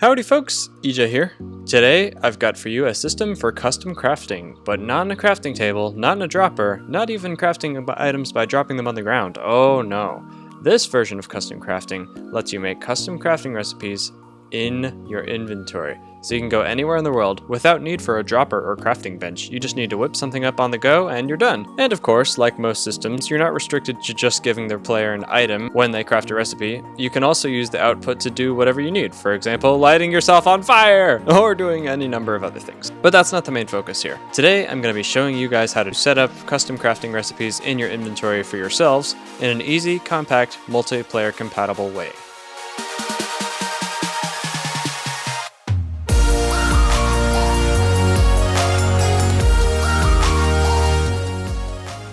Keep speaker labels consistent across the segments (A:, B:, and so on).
A: Howdy folks, EJ here. Today I've got for you a system for custom crafting, but not in a crafting table, not in a dropper, not even crafting items by dropping them on the ground. Oh no. This version of custom crafting lets you make custom crafting recipes in your inventory. So you can go anywhere in the world without need for a dropper or crafting bench. You just need to whip something up on the go and you're done. And of course, like most systems, you're not restricted to just giving the player an item when they craft a recipe. You can also use the output to do whatever you need. For example, lighting yourself on fire or doing any number of other things. But that's not the main focus here. Today, I'm going to be showing you guys how to set up custom crafting recipes in your inventory for yourselves in an easy, compact, multiplayer compatible way.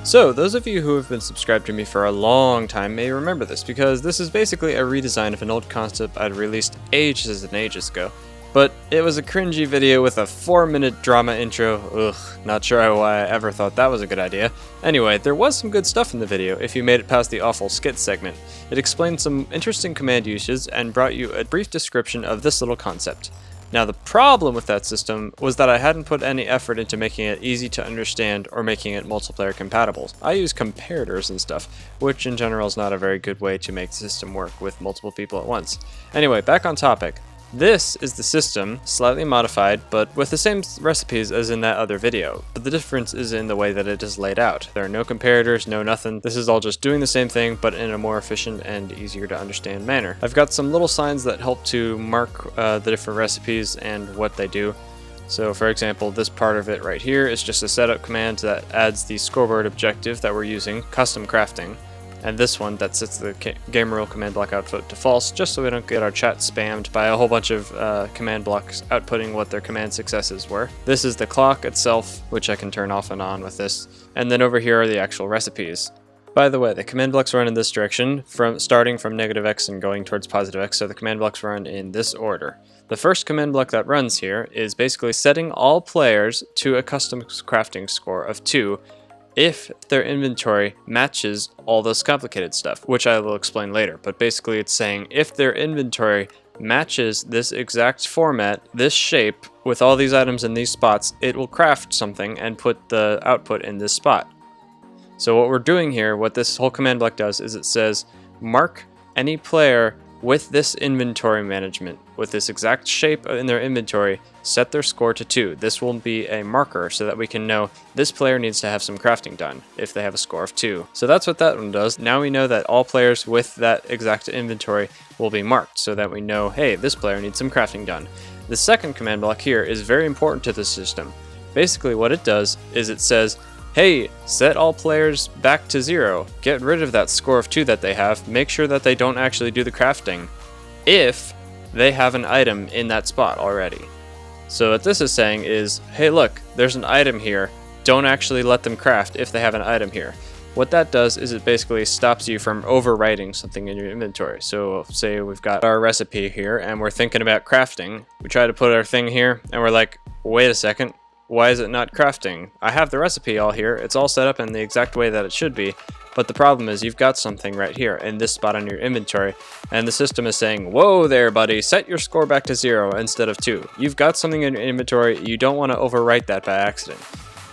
A: So, those of you who have been subscribed to me for a long time may remember this, because this is basically a redesign of an old concept I'd released ages and ages ago. But it was a cringy video with a 4-minute drama intro. Ugh, not sure why I ever thought that was a good idea. Anyway, there was some good stuff in the video if you made it past the awful skit segment. It explained some interesting command uses and brought you a brief description of this little concept. Now the problem with that system was that I hadn't put any effort into making it easy to understand or making it multiplayer compatible. I use comparators and stuff, which in general is not a very good way to make the system work with multiple people at once. Anyway, back on topic. This is the system, slightly modified, but with the same recipes as in that other video. But the difference is in the way that it is laid out. There are no comparators, no nothing. This is all just doing the same thing, but in a more efficient and easier to understand manner. I've got some little signs that help to mark the different recipes and what they do. So for example, this part of it right here is just a setup command that adds the scoreboard objective that we're using, custom crafting. And this one that sets the game rule command block output to false, just so we don't get our chat spammed by a whole bunch of command blocks outputting what their command successes were. This is the clock itself, which I can turn off and on with this. And then over here are the actual recipes. By the way, the command blocks run in this direction, starting from -x and going towards +x, so the command blocks run in this order. The first command block that runs here is basically setting all players to a custom crafting score of 2 if their inventory matches all this complicated stuff, which I will explain later. But basically it's saying if their inventory matches this exact format, this shape, with all these items in these spots, it will craft something and put the output in this spot. So what we're doing here, what this whole command block does, is it says mark any player with this inventory management, with this exact shape in their inventory, set their score to 2. This will be a marker so that we can know this player needs to have some crafting done if they have a score of 2. So that's what that one does. Now we know that all players with that exact inventory will be marked so that we know, hey, this player needs some crafting done. The second command block here is very important to the system. Basically what it does is it says, hey, set all players back to 0. Get rid of that score of 2 that they have. Make sure that they don't actually do the crafting if they have an item in that spot already. So what this is saying is, hey look, there's an item here. Don't actually let them craft if they have an item here. What that does is it basically stops you from overwriting something in your inventory. So say we've got our recipe here and we're thinking about crafting. We try to put our thing here and we're like, wait a second. Why is it not crafting? I have the recipe all here. It's all set up in the exact way that it should be. But the problem is you've got something right here in this spot on your inventory. And the system is saying, whoa there, buddy, set your score back to 0 instead of 2. You've got something in your inventory. You don't want to overwrite that by accident.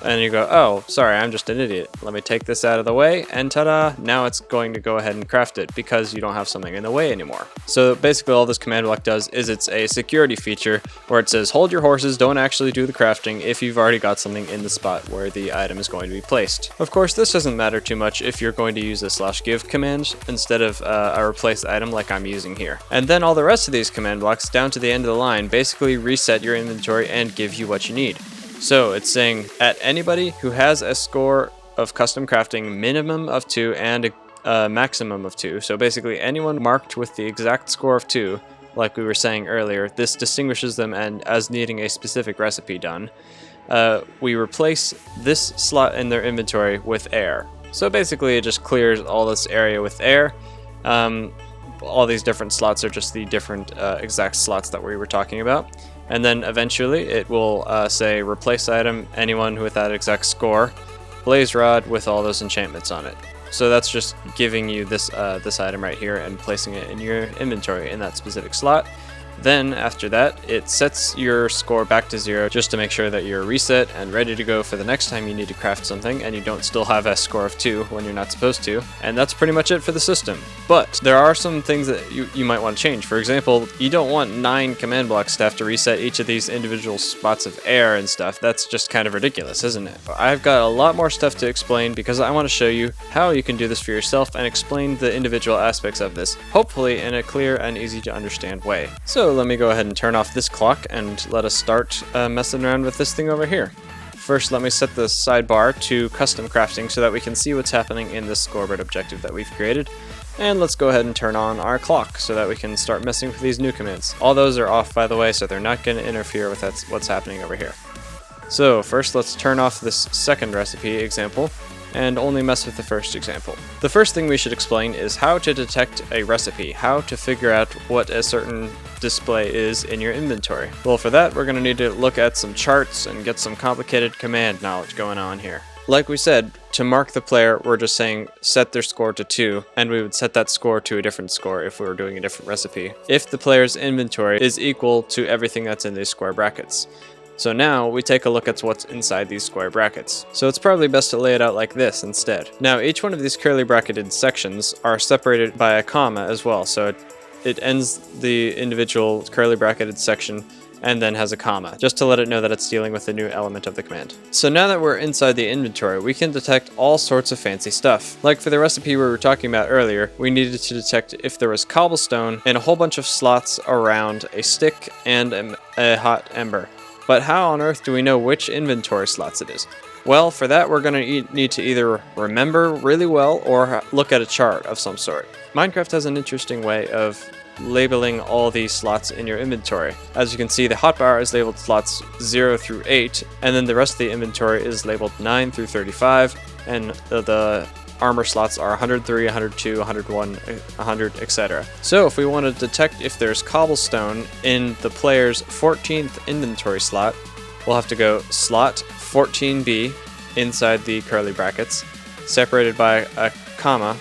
A: And you go, oh, sorry, I'm just an idiot. Let me take this out of the way, and ta-da, now it's going to go ahead and craft it because you don't have something in the way anymore. So basically all this command block does is it's a security feature where it says, hold your horses, don't actually do the crafting if you've already got something in the spot where the item is going to be placed. Of course, this doesn't matter too much if you're going to use a /give command instead of a ReplaceItem like I'm using here. And then all the rest of these command blocks down to the end of the line basically reset your inventory and give you what you need. So it's saying at anybody who has a score of custom crafting minimum of 2 and a maximum of 2. So basically anyone marked with the exact score of 2, like we were saying earlier, this distinguishes them and as needing a specific recipe done. We replace this slot in their inventory with air. So basically it just clears all this area with air. All these different slots are just the different exact slots that we were talking about. And then eventually it will say replace item, anyone with that exact score, blaze rod with all those enchantments on it. So that's just giving you this this item right here and placing it in your inventory in that specific slot. Then after that, it sets your score back to 0 just to make sure that you're reset and ready to go for the next time you need to craft something and you don't still have a score of 2 when you're not supposed to. And that's pretty much it for the system. But there are some things that you might want to change. For example, you don't want 9 command blocks to have to reset each of these individual spots of air and stuff. That's just kind of ridiculous, isn't it? I've got a lot more stuff to explain because I want to show you how you can do this for yourself and explain the individual aspects of this, hopefully in a clear and easy to understand way. So let me go ahead and turn off this clock and let us start messing around with this thing over here. First, let me set the sidebar to custom crafting so that we can see what's happening in this scoreboard objective that we've created. And let's go ahead and turn on our clock so that we can start messing with these new commands. All those are off, by the way, so they're not going to interfere with what's happening over here. So first, let's turn off this second recipe example and only mess with the first example. The first thing we should explain is how to detect a recipe, how to figure out what a certain display is in your inventory. Well, for that, we're going to need to look at some charts and get some complicated command knowledge going on here. Like we said, to mark the player, we're just saying set their score to 2, and we would set that score to a different score if we were doing a different recipe, if the player's inventory is equal to everything that's in these square brackets. So now we take a look at what's inside these square brackets. So it's probably best to lay it out like this instead. Now each one of these curly bracketed sections are separated by a comma as well, so it ends the individual curly bracketed section and then has a comma, just to let it know that it's dealing with a new element of the command. So now that we're inside the inventory, we can detect all sorts of fancy stuff. Like for the recipe we were talking about earlier, we needed to detect if there was cobblestone and a whole bunch of slots around a stick and a hot ember. But how on earth do we know which inventory slots it is? Well, for that we're going to need to either remember really well or look at a chart of some sort. Minecraft has an interesting way of labeling all these slots in your inventory. As you can see, the hotbar is labeled slots 0 through 8, and then the rest of the inventory is labeled 9 through 35, and the armor slots are 103, 102, 101, 100, etc. So if we want to detect if there's cobblestone in the player's 14th inventory slot, we'll have to go slot 14B inside the curly brackets, separated by a comma.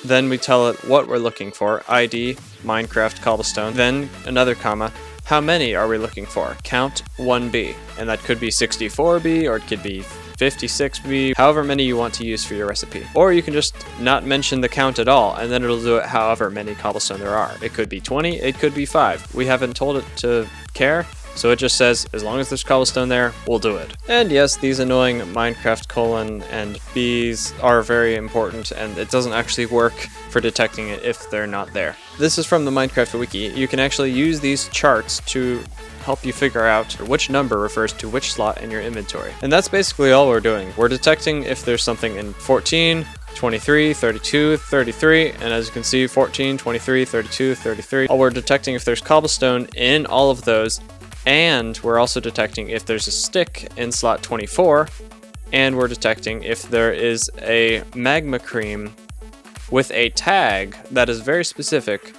A: Then we tell it what we're looking for, ID, Minecraft cobblestone, then another comma. How many are we looking for? Count 1B, and that could be 64B or it could be 56B, however many you want to use for your recipe. Or you can just not mention the count at all, and then it'll do it however many cobblestone there are. It could be 20, it could be 5. We haven't told it to care, so it just says, as long as there's cobblestone there, we'll do it. And yes, these annoying Minecraft colon and B's are very important, and it doesn't actually work for detecting it if they're not there. This is from the Minecraft wiki. You can actually use these charts to help you figure out which number refers to which slot in your inventory. And that's basically all we're doing. We're detecting if there's something in 14, 23, 32, 33, and as you can see, 14, 23, 32, 33. We're detecting if there's cobblestone in all of those, and we're also detecting if there's a stick in slot 24, and we're detecting if there is a magma cream with a tag that is very specific.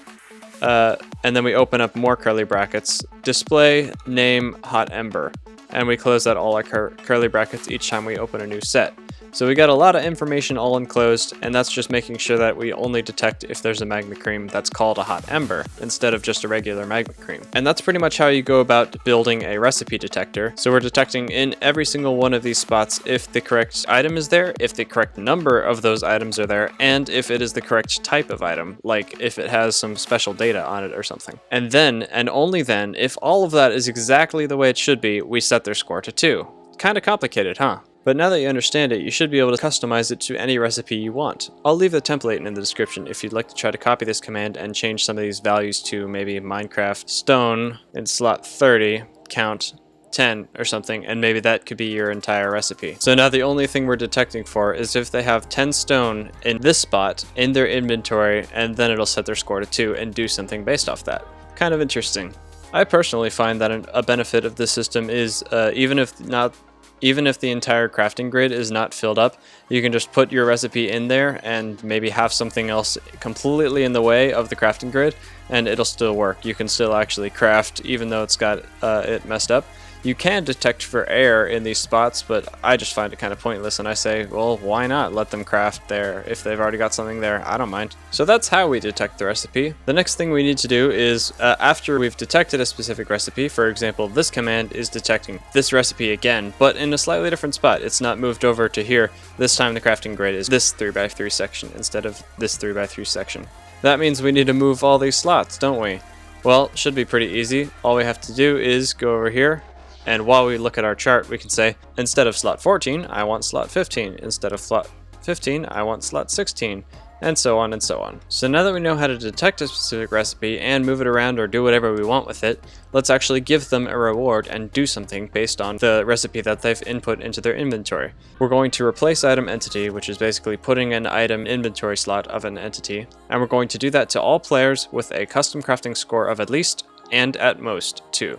A: And then we open up more curly brackets, display name hot ember, and we close out all our curly brackets each time we open a new set. So we got a lot of information all enclosed, and that's just making sure that we only detect if there's a magma cream that's called a hot ember instead of just a regular magma cream. And that's pretty much how you go about building a recipe detector. So we're detecting in every single one of these spots if the correct item is there, if the correct number of those items are there, and if it is the correct type of item, like if it has some special data on it or something. And then, and only then, if all of that is exactly the way it should be, we set their score to 2. Kind of complicated, huh? But now that you understand it, you should be able to customize it to any recipe you want. I'll leave the template in the description if you'd like to try to copy this command and change some of these values to maybe Minecraft stone in slot 30, count 10 or something, and maybe that could be your entire recipe. So now the only thing we're detecting for is if they have 10 stone in this spot in their inventory, and then it'll set their score to 2 and do something based off that. Kind of interesting. I personally find that a benefit of this system is even if the entire crafting grid is not filled up, you can just put your recipe in there and maybe have something else completely in the way of the crafting grid, and it'll still work. You can still actually craft even though it's got it messed up. You can detect for air in these spots, but I just find it kind of pointless, and I say, well, why not let them craft there? If they've already got something there, I don't mind. So that's how we detect the recipe. The next thing we need to do is, after we've detected a specific recipe, for example, this command is detecting this recipe again, but in a slightly different spot. It's not moved over to here. This time the crafting grid is this 3x3 section instead of this 3x3 section. That means we need to move all these slots, don't we? Well, should be pretty easy. All we have to do is go over here, and while we look at our chart, we can say, instead of slot 14, I want slot 15. Instead of slot 15, I want slot 16, and so on and so on. So now that we know how to detect a specific recipe and move it around or do whatever we want with it, let's actually give them a reward and do something based on the recipe that they've input into their inventory. We're going to replace item entity, which is basically putting an item inventory slot of an entity, and we're going to do that to all players with a custom crafting score of at least and at most 2.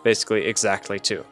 A: Basically exactly 2.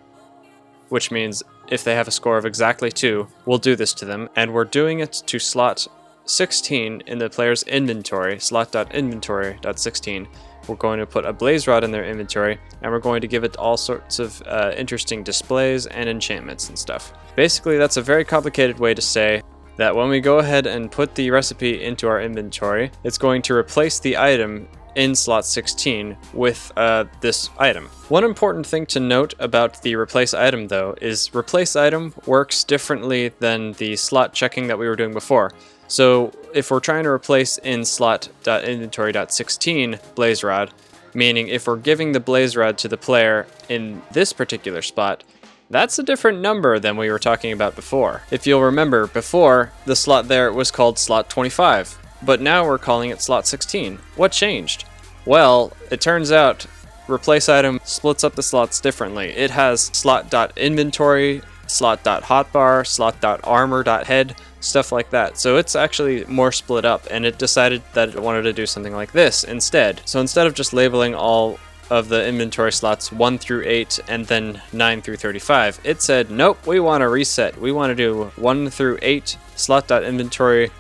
A: Which means if they have a score of exactly 2, we'll do this to them, and we're doing it to slot 16 in the player's inventory, slot.inventory.16. We're going to put a blaze rod in their inventory, and we're going to give it all sorts of interesting displays and enchantments and stuff. Basically, that's a very complicated way to say that when we go ahead and put the recipe into our inventory, it's going to replace the item in slot 16 with this item. One important thing to note about the replace item though is replace item works differently than the slot checking that we were doing before. So if we're trying to replace in slot.inventory.16 blaze rod, meaning if we're giving the blaze rod to the player in this particular spot, that's a different number than we were talking about before. If you'll remember, before the slot there was called slot 25. But now we're calling it slot 16. What changed? Well, it turns out replace item splits up the slots differently. It has slot.inventory, slot.hotbar, slot.armor.head, stuff like that. So it's actually more split up, and it decided that it wanted to do something like this instead. So instead of just labeling all of the inventory slots 1 through 8 and then 9 through 35, it said, nope, we want to reset. We want to do 1 through 8, slot.inventory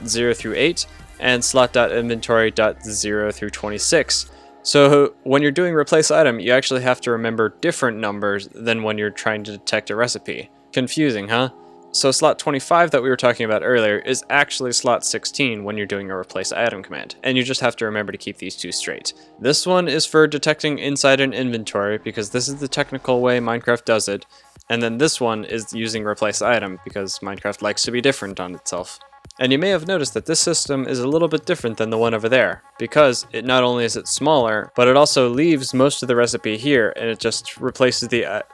A: 0 through 8 and slot.inventory.0 through 26. So when you're doing replace item, you actually have to remember different numbers than when you're trying to detect a recipe. Confusing, huh? So slot 25 that we were talking about earlier is actually slot 16 when you're doing a replace item command, and you just have to remember to keep these two straight. This one is for detecting inside an inventory because this is the technical way Minecraft does it, and then this one is using replace item because Minecraft likes to be different on itself. And you may have noticed that this system is a little bit different than the one over there, because it not only is it smaller, but it also leaves most of the recipe here, and it just replaces the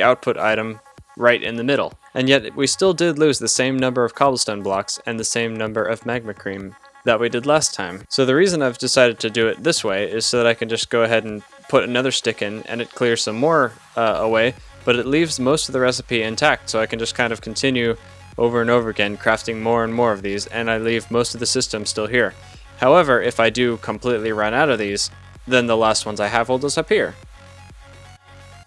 A: output item right in the middle. And yet we still did lose the same number of cobblestone blocks and the same number of magma cream that we did last time. So the reason I've decided to do it this way is so that I can just go ahead and put another stick in, and it clears some more away, but it leaves most of the recipe intact, so I can just kind of continue over and over again, crafting more and more of these, and I leave most of the system still here. However, if I do completely run out of these, then the last ones I have will disappear.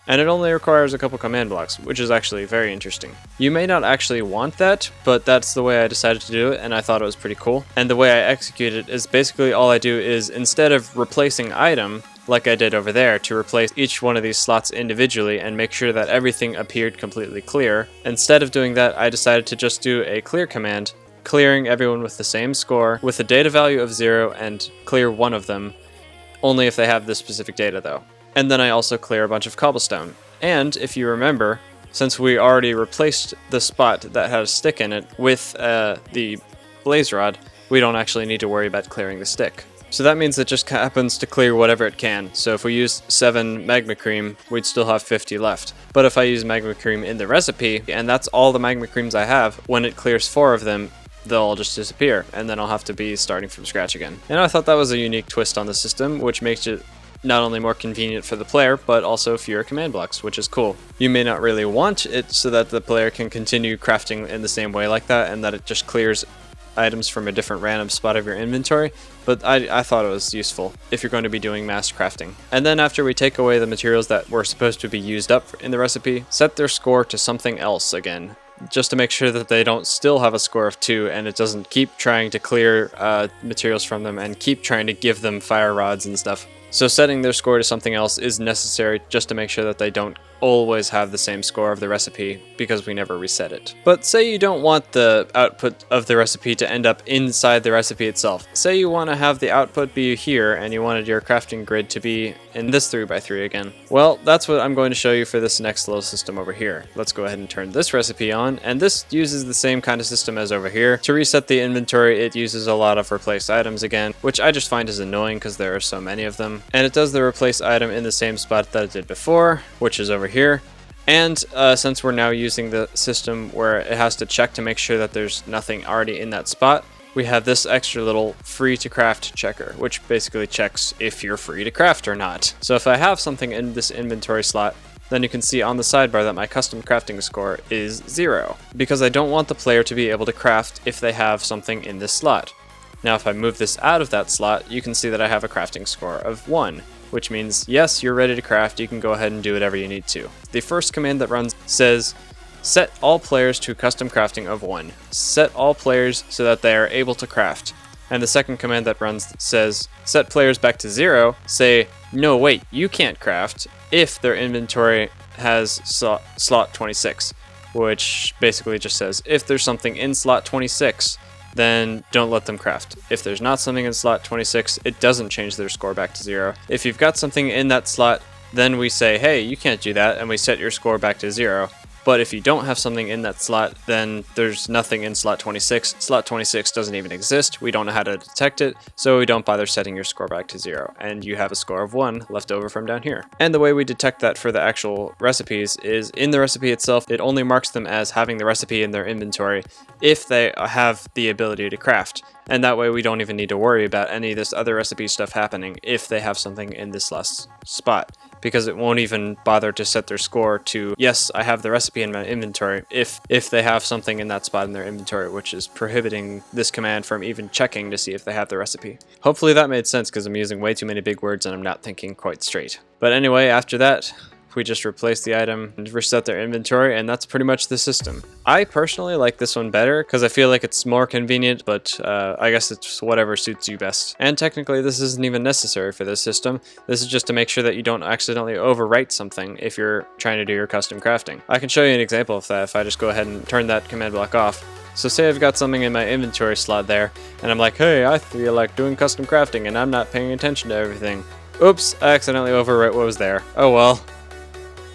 A: And it only requires a couple command blocks, which is actually very interesting. You may not actually want that, but that's the way I decided to do it, and I thought it was pretty cool. And the way I execute it is basically all I do is, instead of replacing item, like I did over there, to replace each one of these slots individually and make sure that everything appeared completely clear, instead of doing that, I decided to just do a clear command, clearing everyone with the same score, with a data value of 0, and clear one of them, only if they have this specific data though. And then I also clear a bunch of cobblestone. And if you remember, since we already replaced the spot that had a stick in it with the blaze rod, we don't actually need to worry about clearing the stick. So that means it just happens to clear whatever it can. So if we use 7 magma cream, we'd still have 50 left. But if I use magma cream in the recipe, and that's all the magma creams I have, when it clears 4 of them, they'll all just disappear, and then I'll have to be starting from scratch again. And I thought that was a unique twist on the system, which makes it not only more convenient for the player, but also fewer command blocks, which is cool. You may not really want it so that the player can continue crafting in the same way like that, and that it just clears items from a different random spot of your inventory, but I thought it was useful if you're going to be doing mass crafting. And then after we take away the materials that were supposed to be used up in the recipe, set their score to something else again, just to make sure that they don't still have a score of 2 and it doesn't keep trying to clear materials from them and keep trying to give them fire rods and stuff. So setting their score to something else is necessary just to make sure that they don't always have the same score of the recipe, because we never reset it. But say you don't want the output of the recipe to end up inside the recipe itself. Say you want to have the output be here and you wanted your crafting grid to be in this 3x3 again. Well, that's what I'm going to show you for this next little system over here. Let's go ahead and turn this recipe on, and this uses the same kind of system as over here. To reset the inventory, it uses a lot of replace items again, which I just find is annoying because there are so many of them. And it does the replace item in the same spot that it did before, which is over here. And since we're now using the system where it has to check to make sure that there's nothing already in that spot, we have this extra little free to craft checker, which basically checks if you're free to craft or not. So if I have something in this inventory slot, then you can see on the sidebar that my custom crafting score is 0, because I don't want the player to be able to craft if they have something in this slot. Now if I move this out of that slot, you can see that I have a crafting score of 1. Which means, yes, you're ready to craft, you can go ahead and do whatever you need to. The first command that runs says, set all players to custom crafting of 1. Set all players so that they are able to craft. And the second command that runs says, set players back to 0, say, no wait, you can't craft if their inventory has slot 26. Which basically just says, if there's something in slot 26, then don't let them craft. If there's not something in slot 26, it doesn't change their score back to 0. If you've got something in that slot, then we say, hey, you can't do that, and we set your score back to 0. But if you don't have something in that slot, then there's nothing in slot 26. Slot 26 doesn't even exist. We don't know how to detect it, so we don't bother setting your score back to 0. And you have a score of 1 left over from down here. And the way we detect that for the actual recipes is in the recipe itself, it only marks them as having the recipe in their inventory if they have the ability to craft. And that way we don't even need to worry about any of this other recipe stuff happening if they have something in this last spot, because it won't even bother to set their score to, yes, I have the recipe in my inventory, if they have something in that spot in their inventory, which is prohibiting this command from even checking to see if they have the recipe. Hopefully that made sense, because I'm using way too many big words and I'm not thinking quite straight. But anyway, after that, we just replace the item and reset their inventory, and that's pretty much the system. I personally like this one better because I feel like it's more convenient, but I guess it's whatever suits you best. And technically this isn't even necessary for this system. This is just to make sure that you don't accidentally overwrite something if you're trying to do your custom crafting. I can show you an example of that if I just go ahead and turn that command block off. So say I've got something in my inventory slot there, and I'm like, hey, I feel like doing custom crafting and I'm not paying attention to everything. Oops, I accidentally overwrote what was there. Oh well.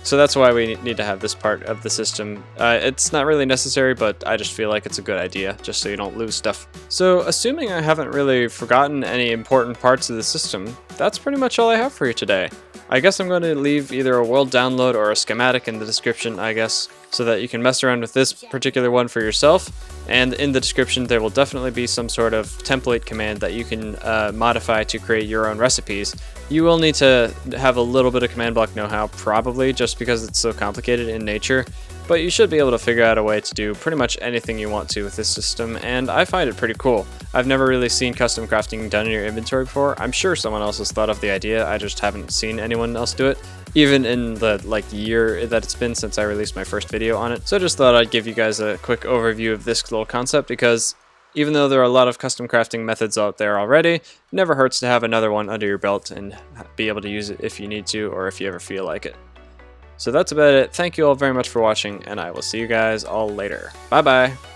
A: So that's why we need to have this part of the system. It's not really necessary, but I just feel like it's a good idea, just so you don't lose stuff. So assuming I haven't really forgotten any important parts of the system, that's pretty much all I have for you today. I guess I'm going to leave either a world download or a schematic in the description, I guess, so that you can mess around with this particular one for yourself. And in the description there will definitely be some sort of template command that you can modify to create your own recipes. You will need to have a little bit of command block know-how, probably, just because it's so complicated in nature, but you should be able to figure out a way to do pretty much anything you want to with this system, and I find it pretty cool. I've never really seen custom crafting done in your inventory before. I'm sure someone else has thought of the idea, I just haven't seen anyone else do it, even in the year that it's been since I released my first video on it. So I just thought I'd give you guys a quick overview of this little concept, because even though there are a lot of custom crafting methods out there already, it never hurts to have another one under your belt and be able to use it if you need to or if you ever feel like it. So that's about it. Thank you all very much for watching, and I will see you guys all later. Bye bye!